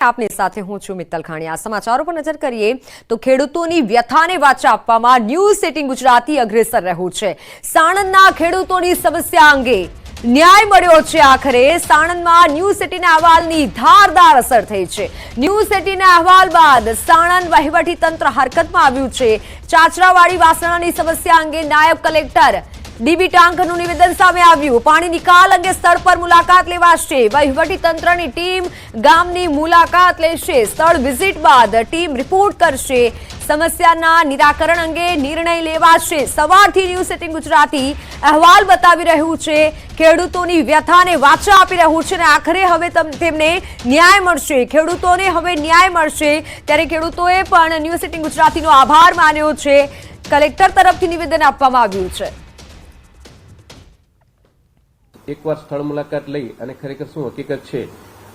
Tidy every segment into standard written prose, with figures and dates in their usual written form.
આપની સાથે હું છું મિત્તલ ખાણીયા। સમાચારો પર નજર કરીએ તો ખેડૂતોની વ્યથાને વાચા આપવામાં ન્યૂઝ 18 ગુજરાતી અગ્રેસર રહ્યું છે। સાણંદના ખેડૂતોની સમસ્યા અંગે ન્યાય મળ્યો છે। આખરે સાણંદમાં ન્યૂઝ 18 અહેવાલની ધારદાર અસર થઈ છે। ન્યૂઝ 18 અહેવાલ બાદ સાણંદ વહીવટીતંત્ર હરકતમાં આવ્યું છે। ચાચરાવાડી વાસણાની સમસ્યા અંગે નાયબ કલેક્ટર ડીબી ટાંકરનું નિવેદન સામે આવ્યું। પાણી નિકાલ અંગે સ્થળ પર મુલાકાત લેવાશે। વહીવટીતંત્રની ટીમ ગામની મુલાકાત લેશે। સ્થળ વિઝિટ બાદ ટીમ રિપોર્ટ કરશે। સમસ્યાના નિરાકરણ અંગે નિર્ણય લેવાશે। સવારથી ન્યૂઝ 18 ગુજરાતી અહેવાલ બતાવી રહ્યું છે, ખેડૂતોની વ્યથાને વાચા આપી રહ્યું છે અને આખરે હવે તેમને ન્યાય મળશે। ખેડૂતોને હવે ન્યાય મળશે ત્યારે ખેડૂતોએ પણ ન્યૂઝ 18 ગુજરાતીનો આભાર માન્યો છે। કલેક્ટર તરફથી નિવેદન આપવામાં આવ્યું છે। एक बार स्थल मुलाकात लई અને ખરેખર શું હકીકત છે,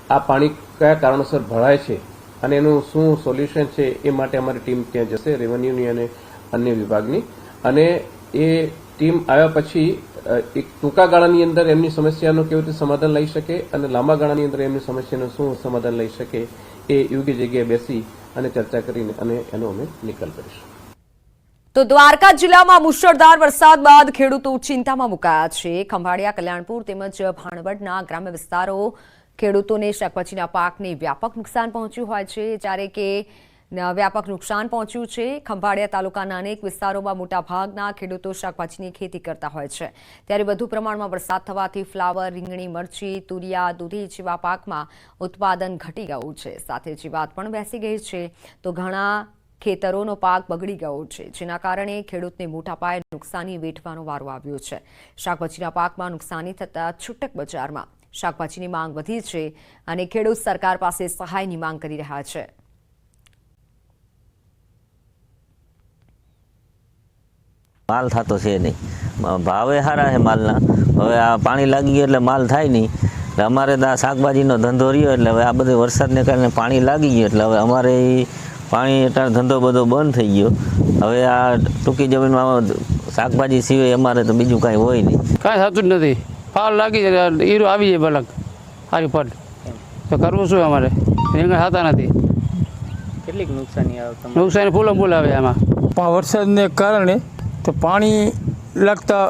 આ પાણી કયા કારણોસર ભરાય છે અને એનું શું સોલ્યુશન છે એ માટે અમારી ટીમ ત્યાં જશે, રેવન્યુની અને અન્ય વિભાગની। અને એ ટીમ આવ્યા પછી એક ટૂંકા ગાળાની અંદર એમની સમસ્યાનું કેવી રીતે સમાધાન લઈ શકે અને લાંબા ગાળાની અંદર એમની સમસ્યાનું શું સમાધાન લઈ શકે એ યોગ્ય જગ્યાએ બેસી અને ચર્ચા કરીને અને એનો અમે નિકાલ કરીશું। તો દ્વારકા જિલ્લામાં મુશળધાર વરસાદ બાદ ખેડૂતો ચિંતામાં મુકાયા છે। ખંભાળિયા, કલ્યાણપુર તેમજ ભાણવડના ગ્રામ્ય વિસ્તારો ખેડૂતોને શાકભાજીના પાકને વ્યાપક નુકસાન પહોંચ્યું હોય છે, જ્યારે કે વ્યાપક નુકસાન પહોંચ્યું છે। ખંભાળિયા તાલુકાના અનેક વિસ્તારોમાં મોટાભાગના ખેડૂતો શાકભાજીની ખેતી કરતા હોય છે, ત્યારે વધુ પ્રમાણમાં વરસાદ થવાથી ફ્લાવર, રીંગણી, મરચી, તુરિયા, દૂધી જેવા પાકમાં ઉત્પાદન ઘટી ગયું છે। સાથે જીવાત પણ બેસી ગઈ છે, તો ઘણા ખેતરોનો પાક બગડી ગયો છે, જેના કારણે ખેડૂતને મોટા પાયે નુકસાની વેઠવાનો વારો આવ્યો છે। શાકભાજીના પાકમાં નુકસાની થતા છૂટક બજારમાં શાકભાજીની માંગ વધી છે અને ખેડૂત સરકાર પાસે સહાયની માંગ કરી રહ્યા છે। માલ થતો છે નહીં, ભાવે સારા છે માલના। હવે આ પાણી લાગી ગયું એટલે માલ થાય નહીં, એટલે અમારે તો આ શાકભાજીનો ધંધો રહ્યો એટલે હવે આ બધે વરસાદને કારણે પાણી લાગી ગયું એટલે હવે અમારે પાણી એટલે ધંધો બધો બંધ થઈ ગયો। હવે આ ટૂંકી જમીનમાં શાકભાજી સિવાય અમારે તો બીજું કાંઈ હોય નહીં, કાંઈ થતું જ નથી। ફાલ લાગી જાય, હીરો આવી જાય બલક સારી પટ, તો કરવું શું અમારે? રીંગણ થતા નથી। કેટલીક નુકસાની આવે? નુકસાની ફૂલો ફૂલ આવે આમાં। વરસાદને કારણે તો પાણી લાગતા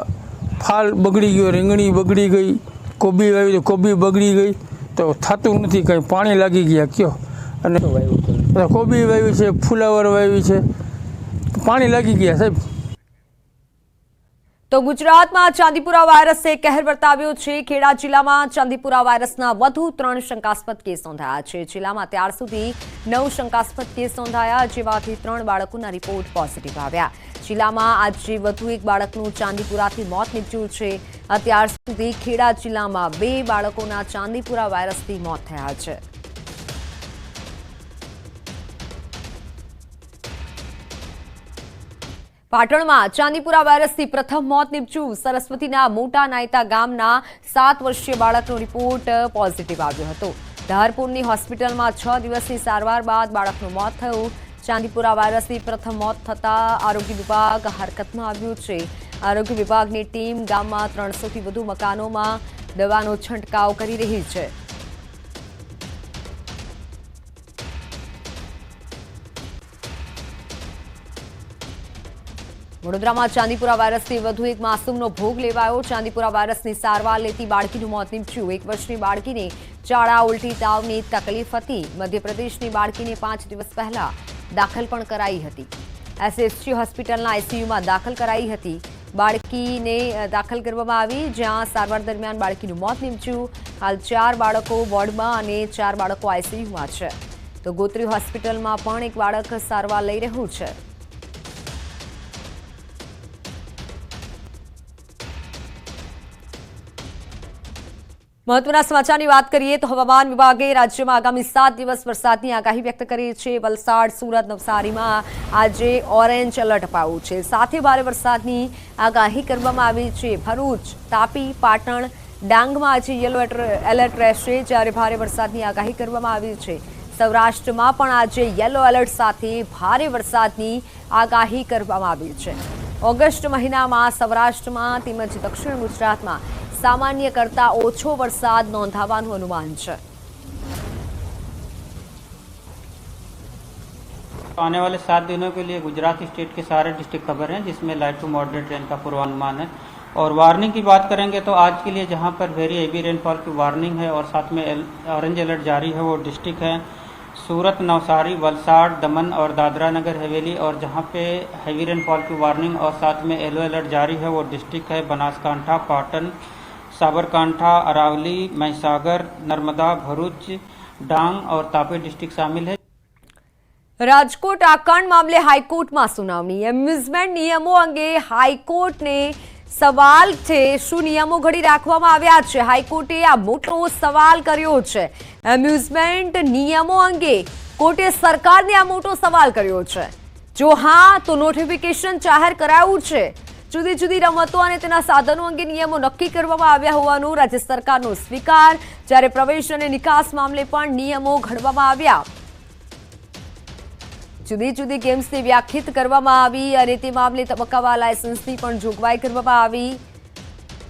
ફાલ બગડી ગયો, રીંગણી બગડી ગઈ, કોબી વાવી તો કોબી બગડી ગઈ, તો થતું નથી કંઈ, પાણી લાગી ગયા કયો। અને કોબી વાવી છે, ફુલાવર વાવી છે, પાણી લાગી ગયા સાહેબ। તો ગુજરાતમાં ચાંદીપુરા વાયરસે કહેર વર્તાવ્યો છે। ખેડા જિલ્લામાં ચાંદીપુરા વાયરસના વધુ 3 શંકાસ્પદ કેસ નોંધાયા છે। જિલ્લામાં અત્યાર સુધી 9 શંકાસ્પદ કેસ નોંધાયા, જેમાંથી 3 બાળકોના રિપોર્ટ પોઝિટિવ આવ્યા। જિલ્લામાં આજે વધુ એક બાળકનું ચાંદીપુરાથી મોત નીપજ્યું છે। અત્યાર સુધી ખેડા જિલ્લામાં 2 બાળકોના ચાંદીપુરા વાયરસથી મોત થયા છે। પાટણમાં ચાંદીપુરા વાયરસથી પ્રથમ મોત નીપજ્યું। સરસ્વતીના મોટા નાયતા ગામના 7 વર્ષીય બાળકનો રિપોર્ટ પોઝિટિવ આવ્યો હતો। ધારપુરની હોસ્પિટલમાં 6 દિવસની સારવાર બાદ બાળકનું મોત થયું। ચાંદીપુરા વાયરસથી પ્રથમ મોત થતાં આરોગ્ય વિભાગ હરકતમાં આવ્યું છે। આરોગ્ય વિભાગની ટીમ ગામમાં 300થી વધુ મકાનોમાં દવાનો છંટકાવ કરી રહી છે। વડોદરામાં ચાંદીપુરા વાયરસથી વધુ એક માસૂમનો ભોગ લેવાયો। ચાંદીપુરા વાયરસની સારવાર લેતી બાળકીનું મોત નીપજ્યું। 1 વર્ષની બાળકીને ઝાડા, ઉલટી, તાવની તકલીફ હતી। મધ્યપ્રદેશની બાળકીને 5 દિવસ પહેલા દાખલ પણ કરાઈ હતી। એસએસજી હોસ્પિટલના આઈસીયુમાં દાખલ કરાઈ હતી। બાળકીને દાખલ કરવામાં આવી, જ્યાં સારવાર દરમિયાન બાળકીનું મોત નીપજ્યું। હાલ 4 બાળકો વોર્ડમાં અને 4 બાળકો આઈસીયુમાં છે। તો ગોત્રી હોસ્પિટલમાં પણ એક બાળક સારવાર લઈ રહ્યું છે। મહત્વના સમાચારની વાત કરીએ તો હવામાન વિભાગે રાજ્યમાં આગામી 7 દિવસ વરસાદની આગાહી વ્યક્ત કરી છે। વલસાડ, સુરત, નવસારીમાં આજે ઓરેન્જ એલર્ટ અપાયું છે। સાથે ભારે વરસાદની આગાહી કરવામાં આવી છે। ભરૂચ, તાપી, પાટણ, ડાંગમાં આજે યલો એલર્ટ રહેશે, જ્યારે ભારે વરસાદની આગાહી કરવામાં આવી છે। સૌરાષ્ટ્રમાં પણ આજે યલો એલર્ટ સાથે ભારે વરસાદની આગાહી કરવામાં આવી છે। ઓગસ્ટ મહિનામાં સૌરાષ્ટ્રમાં તેમજ દક્ષિણ ગુજરાતમાં સામાન્ય કરતા ઓછો વરસાદ નોંધાવાનું અનુમાન છે। आने वाले 7 दिनों के लिए गुजरात स्टेट के सारे डिस्ट्रिक्ट कवर हैं, जिसमें लाइट टू मॉडरेट रेन का पूर्वानुमान है। और वार्निंग की बात करेंगे तो आज के लिए जहां पर वेरी हेवी रेनफॉल की वार्निंग है और साथ में ऑरेंज अलर्ट जारी है, वो डिस्ट्रिक्ट है सूरत, नवसारी, वलसाड़, दमन और दादरा नगर हवेली। और जहां पे हेवी रेनफॉल की वार्निंग और साथ में येलो अलर्ट जारी है, वो डिस्ट्रिक्ट है बनासकांठा, पाटन, साबरकांठा, अरावली, महिसागर, नर्मदा, भरूच, डांग और तापी डिस्ट्रिक्ट शामिल है। રાજકોટ આકાંડ મામલે હાઈકોર્ટમાં સુનાવણી। એમ્યુઝમેન્ટ નિયમો અંગે હાઈકોર્ટને સવાલ છે, શું નિયમો ઘડી રાખવામાં આવ્યા છે? હાઈકોર્ટે આ મોટો સવાલ કર્યો છે। એમ્યુઝમેન્ટ નિયમો અંગે કોર્ટે સરકારને આ મોટો સવાલ કર્યો છે। જો હા તો નોટિફિકેશન જાહેર કરાયું છે। જુદી જુદી રમતો અને તેના સાધનો અંગે નિયમો નક્કી કરવામાં આવ્યા હોવાનું રાજ્ય સરકારનો સ્વીકાર, જ્યારે પ્રવેશ અને નિકાસ મામલે પણ નિયમો ઘડવામાં આવ્યા। જુદી જુદી ગેમ્સને વ્યાખ્યાયિત કરવામાં આવી અને તે મામલે તબક્કાવાર લાયસન્સની પણ જોગવાઈ કરવામાં આવી।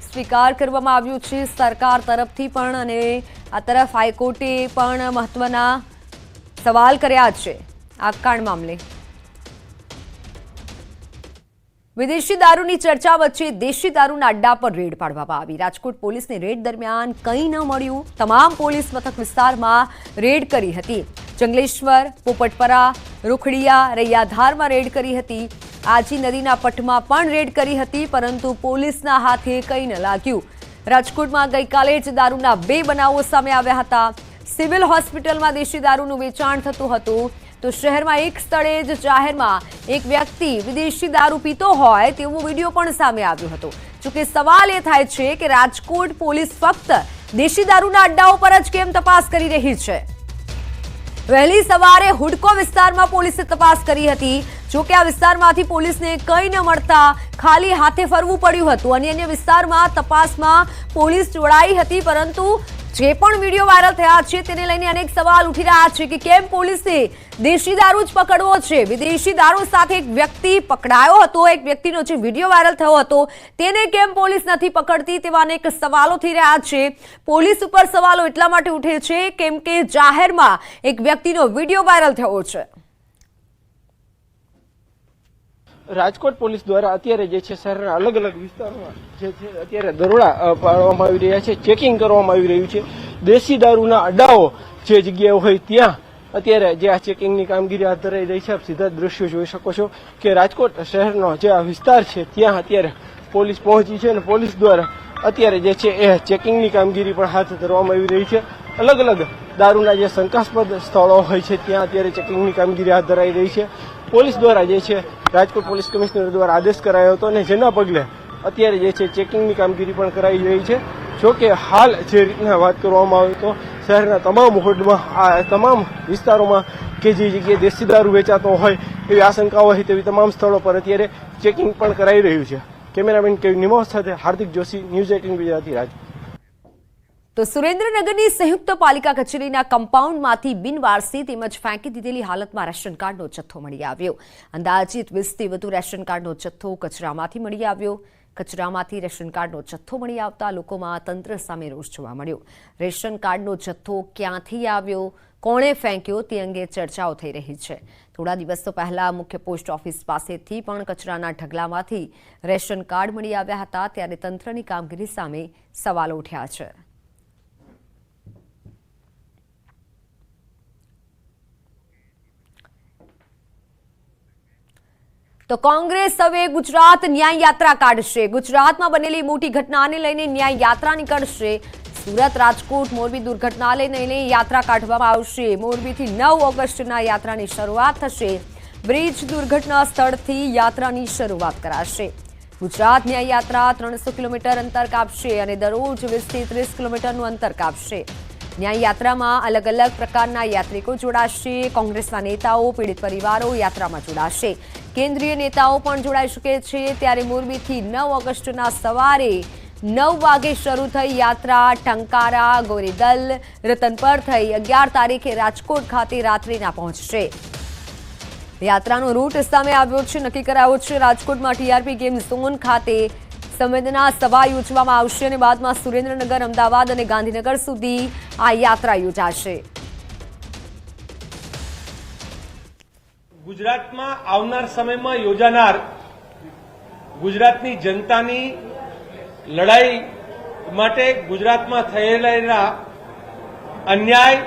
સ્વીકાર કરવામાં આવ્યું છે સરકાર તરફથી પણ, અને આ તરફ હાઈકોર્ટે પણ મહત્વના સવાલ કર્યા છે આકાંડ મામલે। વિદેશી દારૂની ચર્ચા વચ્ચે દેશી દારૂના અડ્ડા પર રેડ પાડવામાં આવી। રાજકોટ પોલીસને રેડ દરમિયાન કંઈ ન મળ્યું। તમામ પોલીસ મથક વિસ્તારમાં રેડ કરી હતી। જંગલેશ્વર, પોપટપરા, રૂખડિયા, રૈયાધારમાં રેડ કરી હતી। આજી નદીના પટમાં પણ રેડ કરી હતી, પરંતુ પોલીસના હાથે કંઈ ન लाग्યું। રાજકોટમાં ગઈકાલે જ દારૂના 2 બનાવો સામે આવ્યા હતા। સિવિલ હોસ્પિટલમાં દેશી દારૂનું વેચાણ થતું હતું, તો શહેરમાં એક સ્થળે જ જાહેરમાં એક વ્યક્તિ વિદેશી દારૂ પીતો હોય તેવો વિડીયો પણ સામે આવ્યો હતો। જોકે સવાલ એ થાય છે કે રાજકોટ પોલીસ ફક્ત દેશી દારૂના અડ્ડાઓ પર જ કેમ તપાસ કરી રહી છે? વહેલી સવારે હુડકો વિસ્તારમાં પોલીસે તપાસ કરી હતી। જોકે આ વિસ્તારમાંથી પોલીસને કંઈ ન મળતા ખાલી હાથે ફરવું પડ્યું હતું અને અન્ય વિસ્તારમાં તપાસમાં પોલીસ જોડાઈ હતી, પરંતુ જે પણ વિડીયો વાયરલ થયા છે તેને લઈને અનેક સવાલ ઉઠી રહ્યા છે કે કેમ પોલીસે દેશી દારૂ જ પકડવો છે? વિદેશી દારૂ સાથે એક વ્યક્તિ પકડાયો હતો, એક વ્યક્તિનો જે વિડીયો વાયરલ થયો હતો તેને કેમ પોલીસ નથી પકડતી? તેવા અનેક સવાલો થઈ રહ્યા છે। પોલીસ ઉપર સવાલો એટલા માટે ઉઠે છે કેમ કે જાહેરમાં એક વ્યક્તિનો વિડીયો વાયરલ થયો છે। રાજકોટ પોલીસ દ્વારા અત્યારે જે છે શહેરના અલગ અલગ વિસ્તારોમાં જે છે અત્યારે દરોડા પાડવામાં આવી રહ્યા છે, ચેકિંગ કરવામાં આવી રહ્યું છે। દેશી દારૂના અડ્ડાઓ જે જગ્યાએ હોય ત્યાં અત્યારે જે આ ચેકિંગની કામગીરી હાથ ધરાઈ રહી છે। આપ સીધા દ્રશ્યો જોઈ શકો છો કે રાજકોટ શહેરનો જે આ વિસ્તાર છે ત્યાં અત્યારે પોલીસ પહોંચી છે અને પોલીસ દ્વારા અત્યારે જે છે એ ચેકિંગની કામગીરી પણ હાથ ધરવામાં આવી રહી છે। અલગ અલગ દારૂના જે શંકાસ્પદ સ્થળો હોય છે ત્યાં અત્યારે ચેકિંગની કામગીરી હાથ ધરાઈ રહી છે। પોલીસ દ્વારા જે છે રાજકોટ પોલીસ કમિશનર દ્વારા આદેશ કરાયો હતો અને જેના પગલે અત્યારે જે છે ચેકિંગની કામગીરી પણ કરાઈ રહી છે। જોકે હાલ જે રીતના વાત કરવામાં આવે તો શહેરના તમામ હોડમાં આ તમામ વિસ્તારોમાં કે જે જગ્યાએ દેશી દારૂ વેચાતો હોય એવી આશંકાઓ હોય તેવી તમામ સ્થળો પર અત્યારે ચેકિંગ પણ કરાઈ રહ્યું છે। કેમેરામેન કેવી નિમોસ સાથે હાર્દિક જોશી, ન્યૂઝ 18 ગુજરાતી, રાજકોટ। તો સુરેન્દ્રનગરની સંયુક્ત પાલિકા કચેરીના કમ્પાઉન્ડમાંથી બિનવારસી તેમજ ફેંકી દીધેલી હાલતમાં રેશન કાર્ડનો જથ્થો મળી આવ્યો। અંદાજિત 20થી વધુ રેશન કાર્ડનો જથ્થો કચરામાંથી મળી આવ્યો। કચરામાંથી રેશન કાર્ડનો જથ્થો મળી આવતા લોકોમાં તંત્ર સામે રોષ જોવા મળ્યો। રેશન કાર્ડનો જથ્થો ક્યાંથી આવ્યો, કોણે ફેંક્યો તે અંગે ચર્ચાઓ થઈ રહી છે। થોડા દિવસો પહેલા મુખ્ય પોસ્ટ ઓફિસ પાસેથી પણ કચરાના ઢગલામાંથી રેશન કાર્ડ મળી આવ્યા હતા, ત્યારે તંત્રની કામગીરી સામે સવાલો ઉઠ્યા છે। તો કોંગ્રેસ હવે ગુજરાત ન્યાય યાત્રા કાઢશે। ગુજરાતમાં બનેલી મોટી ઘટનાને લઈને ન્યાય યાત્રા નીકળશે। સુરત, રાજકોટ, મોરબી દુર્ઘટનાને લઈને યાત્રા કાઢવામાં આવશે। મોરબીથી 9 ઓગસ્ટના યાત્રાની શરૂઆત થશે। બ્રિજ દુર્ઘટના સ્થળથી યાત્રાની શરૂઆત કરાશે। ગુજરાત ન્યાય યાત્રા 300 કિલોમીટર અંતર કાપશે અને દરરોજ 20થી 30 કિલોમીટરનું અંતર કાપશે। ન્યાય યાત્રામાં અલગ અલગ પ્રકારના યાત્રિકો જોડાશે। કોંગ્રેસના નેતાઓ, પીડિત પરિવારો યાત્રામાં જોડાશે। કેન્દ્રીય નેતાઓ પણ જોડાઈ શકે છે। ત્યારે મોરબીથી 9 ઓગસ્ટના સવારે 9 વાગે શરૂ થઈ યાત્રા ટંકારા, ગોરીદલ, રતનપર થઈ 11 તારીખે રાજકોટ ખાતે રાત્રિના પહોંચશે। યાત્રાનો રૂટ સામે આવ્યો છે, નક્કી કરાયો છે। રાજકોટમાં ટીઆરપી ગેમ ઝોન ખાતે સંવેદના સભા યોજવામાં આવશે અને બાદમાં સુરેન્દ્રનગર, અમદાવાદ અને ગાંધીનગર સુધી આ યાત્રા યોજાશે। ગુજરાતમાં આવનાર સમયમાં યોજાનાર ગુજરાતની જનતાની લડાઈ માટે ગુજરાતમાં થયેલા અન્યાય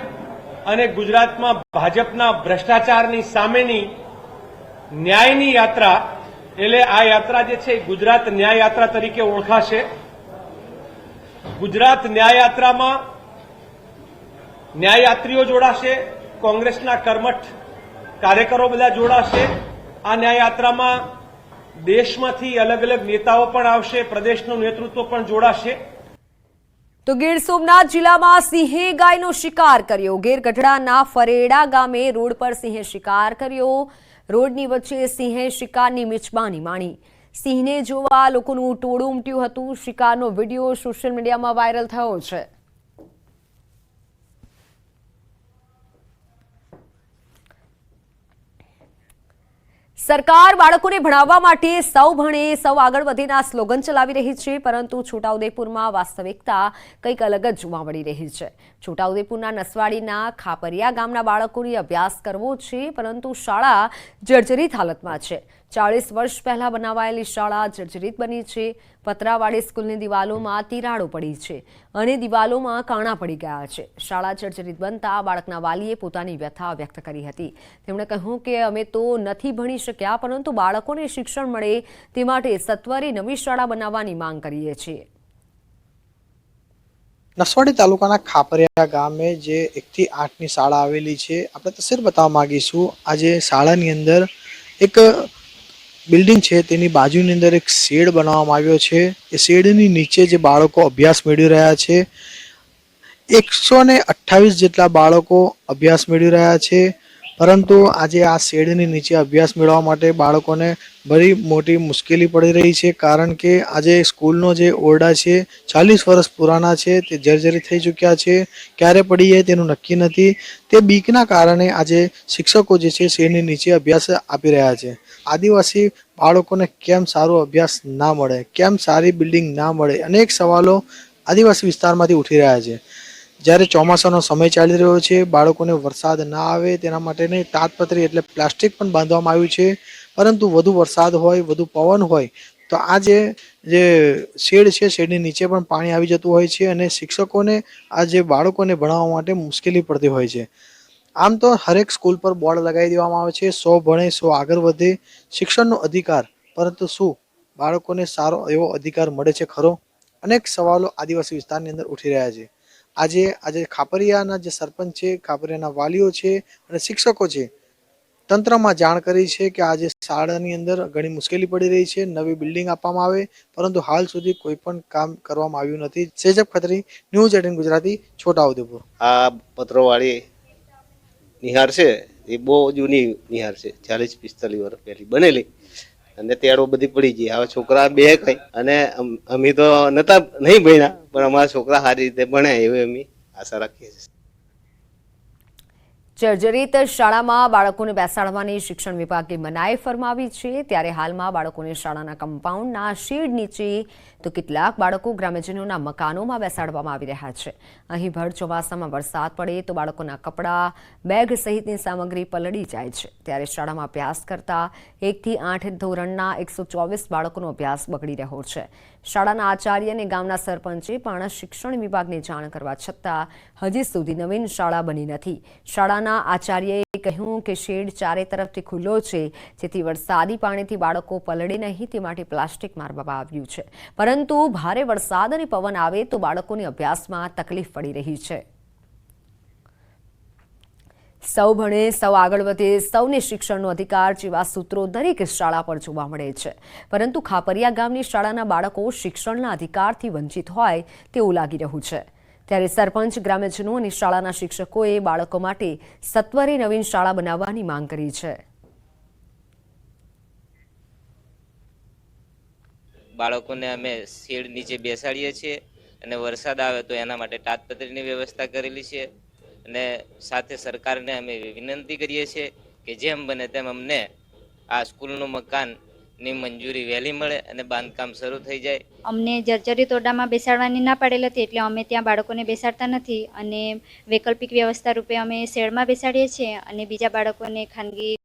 અને ગુજરાતમાં ભાજપના ભ્રષ્ટાચારની સામેની ન્યાયની યાત્રા એટલે આ યાત્રા જે છે ગુજરાત ન્યાય યાત્રા તરીકે ઓળખાશે. ગુજરાત ન્યાય યાત્રામાં ન્યાયયાત્રીઓ જોડાશે, કોંગ્રેસના કર્મઠ કાર્યકરો બધા જોડાશે. આ ન્યાયયાત્રામાં દેશમાંથી અલગ અલગ નેતાઓ પણ આવશે, પ્રદેશનું નેતૃત્વ પણ જોડાશે. તો ગીર સોમનાથ જિલ્લામાં સિંહે ગાયનો શિકાર કર્યો. ગીર ગઢડાના ફરેડા ગામે રોડ પર સિંહે શિકાર કર્યો. રોડની વચ્ચે સિંહે શિકારની મિજબાની માણી. સિંહને જોવા લોકોનું ટોળું ઉમટ્યું હતું. શિકારનો વિડીયો સોશિયલ મીડિયામાં વાયરલ થયો છે. સરકાર બાળકોને ભણાવવા માટે સૌ ભણે સૌ આગળ વધેના સ્લોગન ચલાવી રહી છે, પરંતુ છોટાઉદેપુરમાં વાસ્તવિકતા કંઈક અલગ જ જોવા મળી રહી છે. છોટાઉદેપુરના નસવાડીના ખાપરિયા ગામના બાળકોને અભ્યાસ કરવો છે, પરંતુ શાળા જર્જરિત હાલતમાં છે. 40 વર્ષ પહેલા બનાવાયેલી શાળા જર્જરિત બની છે. પતરાવાળી સ્કૂલની દિવાલોમાં તિરાડો પડી છે અને દિવાલોમાં કાણા પડી ગયા છે. શાળા જર્જરિત બનતા બાળકના વાલીએ પોતાની વ્યથા વ્યક્ત કરી હતી. તેમણે કહ્યું કે અમે તો નથી ભણી શક્યા, પરંતુ બાળકોને શિક્ષણ મળે તે માટે સત્વરે નવી શાળા બનાવવાની માંગ કરીએ છીએ. નસવાડી તાલુકાના ખાપરિયા ગામે જે 1 થી 8 ની શાળા આવેલી છે, આપણે તસવીર બતાવવા માંગીશું. આજે શાળાની અંદર એક બિલ્ડિંગ છે, તેની બાજુની અંદર એક શેડ બનાવવામાં આવ્યો છે. એ શેડની નીચે જે બાળકો અભ્યાસ મેળવી રહ્યા છે, 128 જેટલા બાળકો અભ્યાસ મેળવી રહ્યા છે. પરંતુ આજે આ શેડની નીચે અભ્યાસ મેળવવા માટે બાળકોને બड़ी મોટી મુશ્કેલી પડી રહી છે, કારણ કે આજે સ્કૂલનો જે ઓરડા છે 40 વર્ષ પુરાના છે, તે જર્જરિત થઈ ચૂક્યા છે. ક્યારે પડી જાય તેનું નક્કી નથી. તે બીકના કારણે આજે શિક્ષકો જે છે શેડની નીચે અભ્યાસ આપી રહ્યા છે. આદિવાસી બાળકોને કેમ સારો અભ્યાસ ના મળે, કેમ સારી બિલ્ડિંગ ના મળે, અનેક સવાલો આદિવાસી વિસ્તારમાંથી ઉઠી રહ્યા છે. જ્યારે ચોમાસાનો સમય ચાલી રહ્યો છે, બાળકોને વરસાદ ના આવે તેના માટેની તાડપત્રી એટલે પ્લાસ્ટિક પણ બાંધવામાં આવ્યું છે. પરંતુ વધુ વરસાદ હોય, વધુ પવન હોય તો આ જે શેડ છે, શેડની નીચે પણ પાણી આવી જતું હોય છે અને શિક્ષકોને આ જે બાળકોને ભણાવવા માટે મુશ્કેલી પડતી હોય છે. આમ તો હરેક સ્કૂલ પર બોર્ડ લગાવી દેવામાં આવે છે, 100 ભણે 100 આગળ વધે, શિક્ષણનો અધિકાર. પરંતુ શું બાળકોને સારો એવો અધિકાર મળે છે ખરો? અનેક સવાલો આદિવાસી વિસ્તારની અંદર ઉઠી રહ્યા છે. આજે ખાપરિયાના જે સરપંચ છે, ખાપરિયાના વાલીઓ છે અને શિક્ષકો છે, તંત્રમાં જાણ કરી છે કે આજે શાળાની અંદર ઘણી મુશ્કેલી પડી રહી છે, નવી બિલ્ડિંગ આપવામાં આવે, પરંતુ હાલ સુધી કોઈ પણ કામ કરવામાં આવ્યું નથી. સેજબ ખત્રી, ન્યૂઝ 18 ગુજરાતી, છોટાઉદેપુર. આ પત્રોવાળી નિહાર છે એ બહુ જૂની નિહાર છે, 40-45 વર્ષ પહેલી બનેલી અને તેડો બધી પડી ગઈ. હવે છોકરા બે કઈ અને અમે તો નહીં ભણ્યા, પણ અમારા છોકરા સારી રીતે ભણ્યા એવી અમે આશા રાખીએ છીએ. જર્જરિત શાળામાં બાળકોને બેસાડવાની શિક્ષણ વિભાગે મનાઈ ફરમાવી છે. ત્યારે હાલમાં બાળકોને શાળાના કમ્પાઉન્ડના શેડ નીચે તો કેટલાક બાળકો ગ્રામ્યજનોના મકાનોમાં બેસાડવામાં આવી રહ્યા છે. અહીં ભર ચોમાસામાં વરસાદ પડે તો બાળકોના કપડાં, બેગ સહિતની સામગ્રી પલળી જાય છે. ત્યારે શાળામાં અભ્યાસ કરતા 1 થી 8 ધોરણના 124 બાળકોનો અભ્યાસ બગડી રહ્યો છે. શાળાના આચાર્ય અને ગામના સરપંચે પણ શિક્ષણ વિભાગને જાણ કરવા છતાં હજી સુધી નવીન શાળા બની નથી. શાળાના આચાર્યએ કહ્યું કે શેડ ચારે તરફથી ખુલ્લો છે, જેથી વરસાદી પાણીથી બાળકો પલળે નહીં તે માટે પ્લાસ્ટિક મારવામાં આવ્યું છે. પરંતુ ભારે વરસાદ અને પવન આવે તો બાળકોને અભ્યાસમાં તકલીફ પડી રહી છે. સૌ ભણે સૌ આગળ વધે, સૌને શિક્ષણનો અધિકાર જેવા સૂત્રો દરેક શાળા પર જોવા મળે છે. પરંતુ ખાપરિયા ગામની શાળાના બાળકો શિક્ષણના અધિકારથી વંચિત હોય તેવું લાગી રહ્યું છે. ત્યારે સરપંચ, ગ્રામ્યજનો અને શાળાના શિક્ષકોએ બાળકો માટે સત્વરે નવીન શાળા બનાવવાની માંગ કરી છે. બાળકોને અમે શેડ નીચે બેસાડીએ છીએ અને વરસાદ આવે તો એના માટે તાડપત્રીની વ્યવસ્થા કરેલી છે. અને સાથે સરકારને અમે વિનંતી કરીએ છીએ કે જેમ બને તેમ અમને આ સ્કૂલનું મકાનની મંજૂરી વહેલી મળે અને બાંધકામ શરૂ થઈ જાય. અમને જર્જરિત ઓરડામાં બેસાડવાની ના પાડેલ હતી, એટલે અમે ત્યાં બાળકોને બેસાડતા નથી અને વૈકલ્પિક વ્યવસ્થા રૂપે અમે શેડમાં બેસાડીએ છીએ અને બીજા બાળકોને ખાનગી